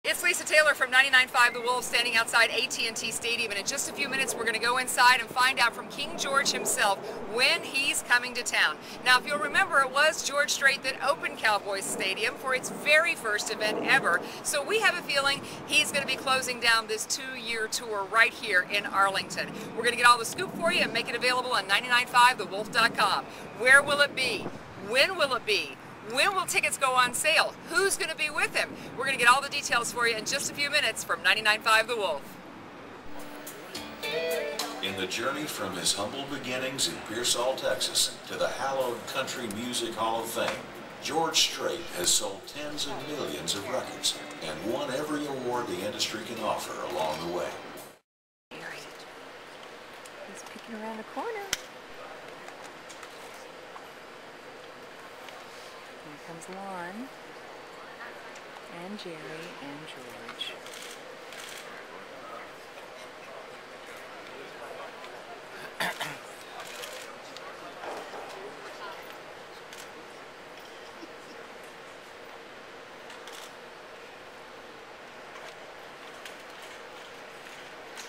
It's Lisa Taylor from 99.5 The Wolf standing outside AT&T Stadium, and in just a few minutes we're going to go inside and find out from King George himself when he's coming to town. Now, if you'll remember, it was George Strait that opened Cowboys Stadium for its very first event ever, so we have a feeling he's going to be closing down this 2-year tour right here in Arlington. We're going to get all the scoop for you and make it available on 995thewolf.com. Where will it be? When will it be? When will tickets go on sale? Who's going to be with him? We're going to get all the details for you in just a few minutes from 99.5 The Wolf. In the journey from his humble beginnings in Pearsall, Texas, to the hallowed Country Music Hall of Fame, George Strait has sold tens of millions of records and won every award the industry can offer along the way. He's peeking around the corner. Here comes Lon, and Jerry, and George.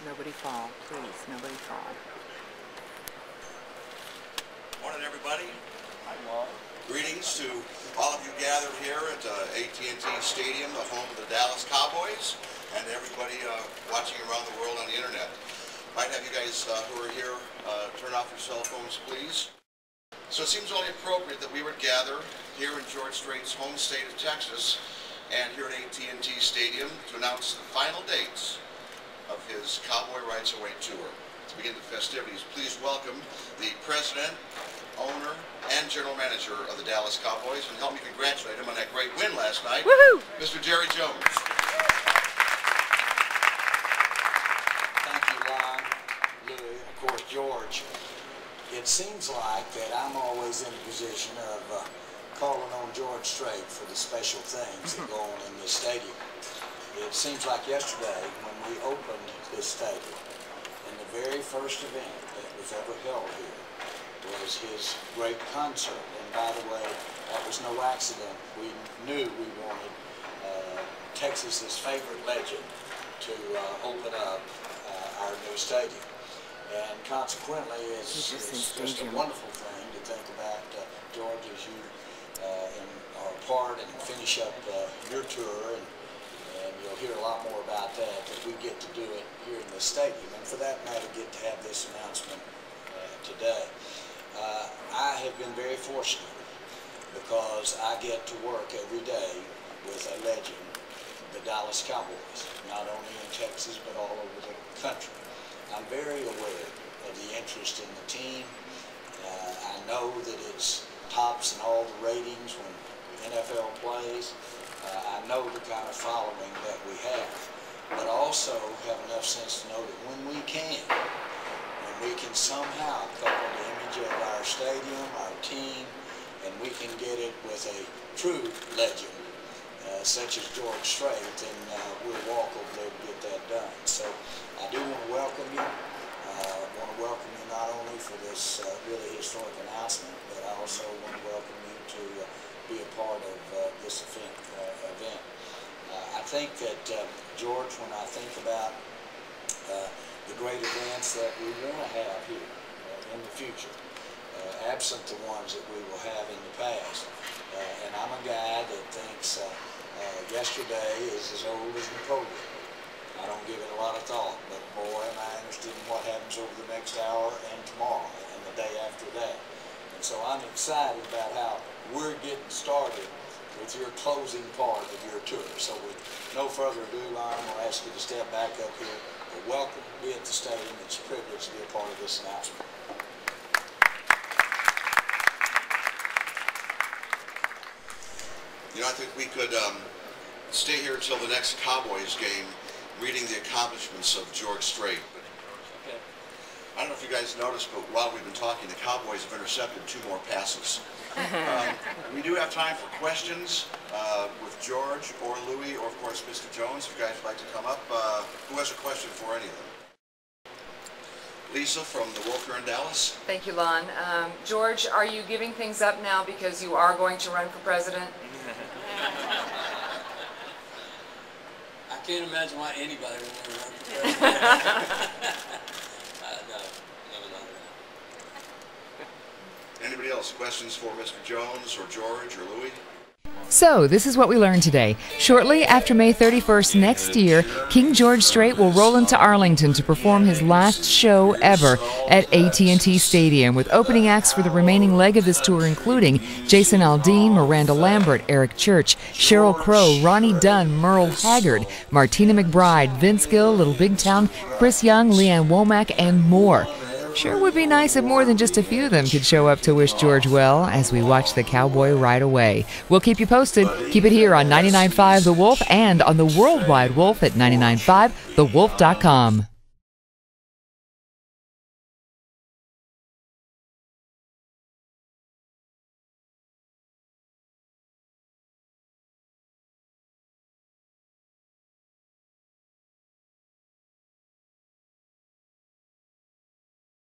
Nobody fall, please, nobody fall. Morning, everybody. Hi, Lon. Greetings to all of you gathered here at AT&T Stadium, the home of the Dallas Cowboys, and everybody watching around the world on the internet. Might have you guys who are here turn off your cell phones, please. So it seems only appropriate that we would gather here in George Strait's home state of Texas and here at AT&T Stadium to announce the final dates of his Cowboy Rights Away tour. To begin the festivities, please welcome the president, owner, and general manager of the Dallas Cowboys, and help me congratulate him on that great win last night, Mr. Jerry Jones. Thank you, Lon, Louie, and of course George. It seems like that I'm always in a position of calling on George Strait for the special things that go on in this stadium. It seems like yesterday when we opened this stadium, and the very first event that was ever held here was his great concert. And by the way, that was no accident. We knew we wanted Texas's favorite legend to open up our new stadium. And consequently, it's just a wonderful thing to think about, George, as you are part and finish up your tour, and you'll hear a lot more about that we get to do it here in the stadium. And for that matter, get to have this announcement today. I have been very fortunate because I get to work every day with a legend, the Dallas Cowboys, not only in Texas but all over the country. I'm very aware of the interest in the team. I know that it's tops in all the ratings when NFL plays. I know the kind of following that we have, but also have enough sense to know that when we can somehow couple the image of our stadium, our team, and we can get it with a true legend such as George Strait, then we'll walk over there to get that done. So I do want to welcome you. I want to welcome you not only for this really historic announcement, but I also want to welcome you to be a part of this event. I think that, George, when I think about the great events that we want to have here in the future, absent the ones that we will have in the past. And I'm a guy that thinks yesterday is as old as Napoleon. I don't give it a lot of thought, but boy, am I interested in what happens over the next hour and tomorrow and the day after that. And so I'm excited about how we're getting started with your closing part of your tour. So with no further ado, Lon, I'm going to ask you to step back up here. Welcome to be at the stadium. It's a privilege to be a part of this announcement. You know, I think we could stay here until the next Cowboys game, reading the accomplishments of George Strait. Okay. I don't know if you guys noticed, but while we've been talking, the Cowboys have intercepted 2 more passes. We do have time for questions with George or Louie or, of course, Mr. Jones, if you guys would like to come up. Who has a question for any of them? Lisa from the Wolf here in Dallas. Thank you, Lon. George, are you giving things up now because you are going to run for president? can't imagine why anybody would want to run for president. No, never done that. Anybody else? Questions for Mr. Jones or George or Louis? So, this is what we learned today. Shortly after May 31st next year, King George Strait will roll into Arlington to perform his last show ever at AT&T Stadium, with opening acts for the remaining leg of this tour including Jason Aldean, Miranda Lambert, Eric Church, Sheryl Crow, Ronnie Dunn, Merle Haggard, Martina McBride, Vince Gill, Little Big Town, Chris Young, Leanne Womack, and more. Sure would be nice if more than just a few of them could show up to wish George well as we watch the cowboy ride away. We'll keep you posted. Keep it here on 99.5 The Wolf and on the Worldwide Wolf at 99.5thewolf.com.